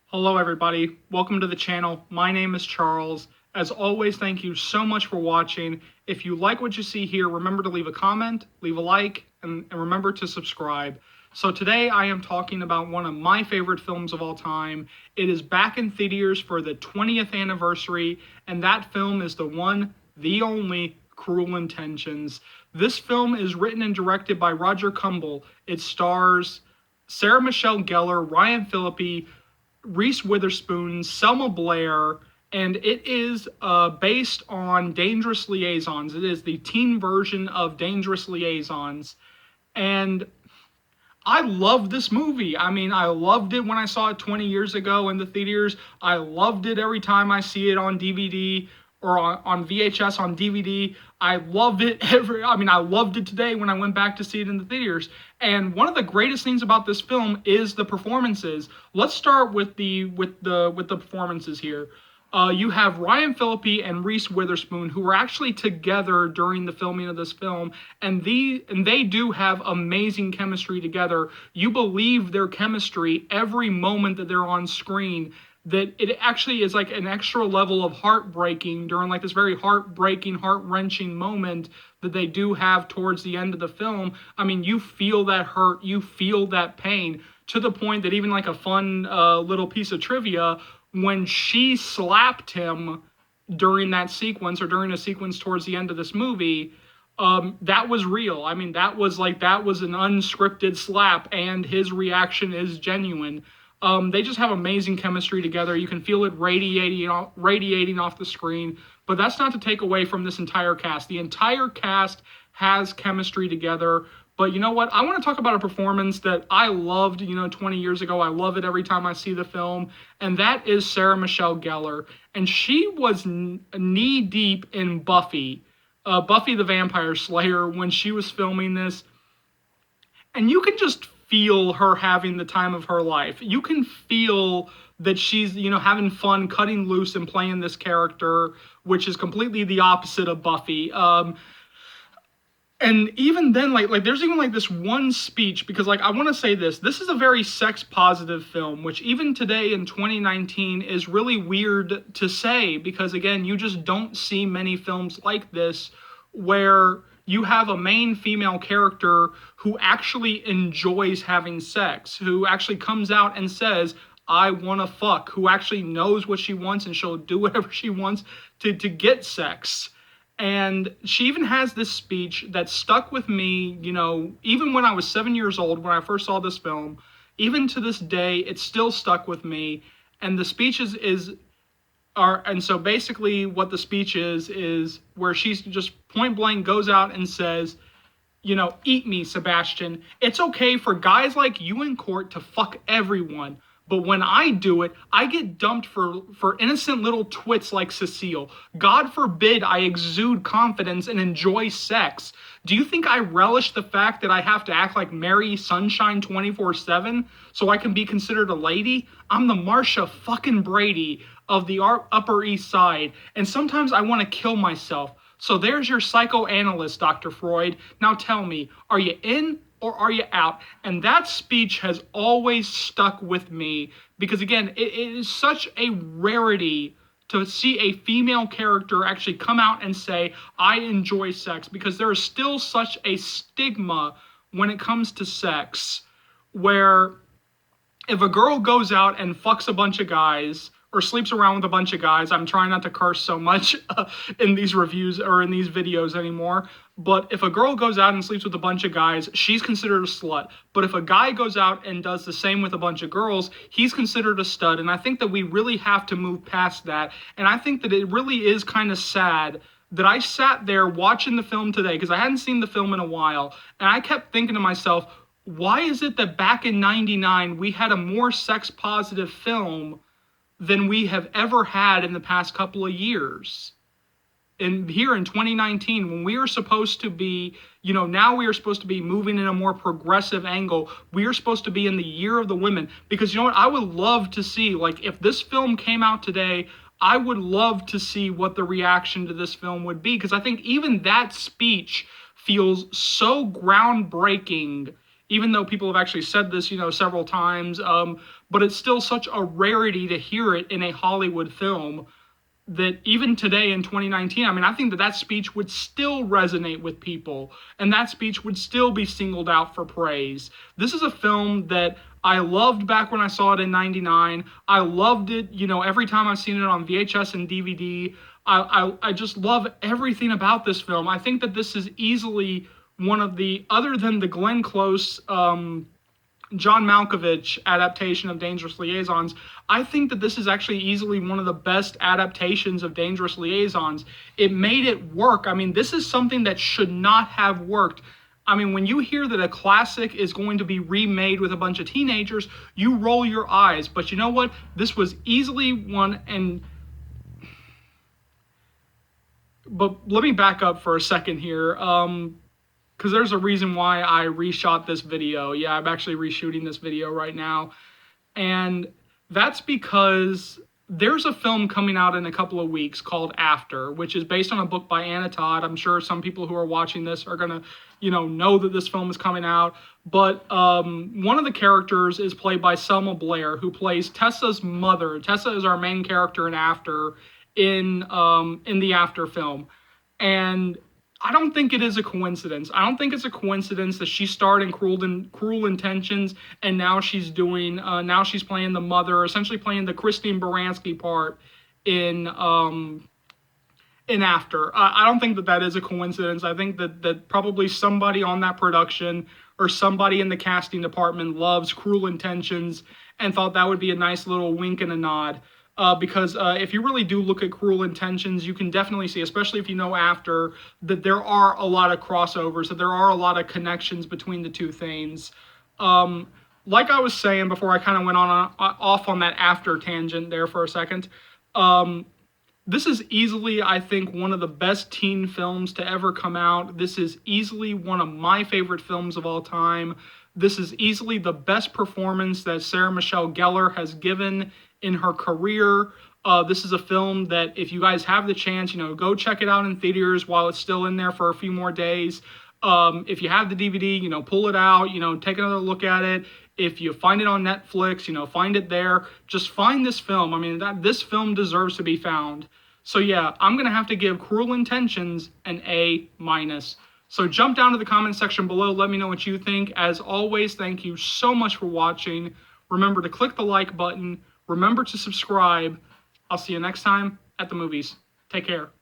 Hello everybody, welcome to the channel. My name is Charles. As always, thank you so much for watching. If you like what you see here, remember to leave a comment, leave a like, and remember to subscribe. So today I am talking about one of my favorite films of all time. It is back in theaters for the 20th anniversary, and that film is the one, the only, Cruel Intentions. This film is written and directed by Roger Kumble. It stars Sarah Michelle Gellar, Ryan Phillippe, Reese Witherspoon, Selma Blair, and it is based on Dangerous Liaisons. It is the teen version of Dangerous Liaisons, and I love this movie. I mean, I loved it when I saw it 20 years ago in the theaters. I loved it every time I see it on DVD or on VHS on DVD. I loved it I loved it today when I went back to see it in the theaters. And one of the greatest things about this film is the performances. Let's start with the performances here. You have Ryan Phillippe and Reese Witherspoon, who were actually together during the filming of this film, and they do have amazing chemistry together. You believe their chemistry every moment that they're on screen. That it actually is like an extra level of heartbreaking during like this very heartbreaking, heart-wrenching moment that they do have towards the end of the film. I mean, you feel that hurt, you feel that pain, to the point that even like a fun little piece of trivia, when she slapped him during that sequence, or during a sequence towards the end of this movie, that was real. I mean, that was an unscripted slap, and his reaction is genuine. They just have amazing chemistry together. You can feel it radiating off the screen, but that's not to take away from this entire cast. The entire cast has chemistry together. But you know what? I want to talk about a performance that I loved, 20 years ago. I love it every time I see the film, and that is Sarah Michelle Gellar. And she was knee-deep in Buffy the Vampire Slayer, when she was filming this. And you can just feel her having the time of her life. You can feel that she's, having fun, cutting loose and playing this character, which is completely the opposite of Buffy. And even then, like there's even like this one speech, because I want to say this is a very sex positive film, which even today in 2019 is really weird to say, because again, you just don't see many films like this where you have a main female character who actually enjoys having sex, who actually comes out and says, I want to fuck, who actually knows what she wants and she'll do whatever she wants to get sex. And she even has this speech that stuck with me, even when I was 7 years old, when I first saw this film. Even to this day, it still stuck with me. And the speech and so basically what the speech is where she's just point blank goes out and says, eat me, Sebastian. It's okay for guys like you in court to fuck everyone. But when I do it, I get dumped for innocent little twits like Cecile. God forbid I exude confidence and enjoy sex. Do you think I relish the fact that I have to act like Mary Sunshine 24/7 so I can be considered a lady? I'm the Marsha fucking Brady of the Upper East Side, and sometimes I want to kill myself. So there's your psychoanalyst, Dr. Freud. Now tell me, are you in or are you out? And that speech has always stuck with me, because again, it is such a rarity to see a female character actually come out and say, I enjoy sex, because there is still such a stigma when it comes to sex, where if a girl goes out and fucks a bunch of guys, or sleeps around with a bunch of guys — I'm trying not to curse so much in these reviews or in these videos anymore — but if a girl goes out and sleeps with a bunch of guys, she's considered a slut. But if a guy goes out and does the same with a bunch of girls, he's considered a stud. And I think that we really have to move past that. And I think that it really is kind of sad that I sat there watching the film today, because I hadn't seen the film in a while, and I kept thinking to myself, why is it that back in '99 we had a more sex positive film than we have ever had in the past couple of years? And here in 2019, when we are supposed to be, now we are supposed to be moving in a more progressive angle. We are supposed to be in the year of the women. Because you know what? I would love to see, if this film came out today, I would love to see what the reaction to this film would be. Because I think even that speech feels so groundbreaking even though people have actually said this, several times, but it's still such a rarity to hear it in a Hollywood film that even today in 2019, I mean, I think that speech would still resonate with people, and that speech would still be singled out for praise. This is a film that I loved back when I saw it in 99. I loved it, every time I've seen it on VHS and DVD. I just love everything about this film. I think that this is easily one of the, other than the Glenn Close, John Malkovich adaptation of Dangerous Liaisons, I think that this is actually easily one of the best adaptations of Dangerous Liaisons. It made it work. I mean, this is something that should not have worked. I mean, when you hear that a classic is going to be remade with a bunch of teenagers, you roll your eyes. But you know what? This was easily one, but let me back up for a second here. Because there's a reason why I reshot this video. Yeah, I'm actually reshooting this video right now. And that's because there's a film coming out in a couple of weeks called After, which is based on a book by Anna Todd. I'm sure some people who are watching this are going to, know that this film is coming out. But one of the characters is played by Selma Blair, who plays Tessa's mother. Tessa is our main character in After, in the After film. And I don't think it is a coincidence. I don't think it's a coincidence that she starred in Cruel Intentions, and now she's playing the mother, essentially playing the Christine Baranski part in After. I don't think that is a coincidence. I think that probably somebody on that production or somebody in the casting department loves Cruel Intentions and thought that would be a nice little wink and a nod. Because if you really do look at Cruel Intentions, you can definitely see, especially if you know After, that there are a lot of crossovers, that there are a lot of connections between the two things. Like I was saying before I kind of went off on that After tangent there for a second, this is easily, I think, one of the best teen films to ever come out. This is easily one of my favorite films of all time. This is easily the best performance that Sarah Michelle Gellar has given in her career. This is a film that if you guys have the chance, go check it out in theaters while it's still in there for a few more days. If you have the DVD, pull it out, take another look at it. If you find it on Netflix, find it there. Just find this film. I mean, this film deserves to be found. So yeah, I'm going to have to give Cruel Intentions an A-. So jump down to the comment section below. Let me know what you think. As always, thank you so much for watching. Remember to click the like button. Remember to subscribe. I'll see you next time at the movies. Take care.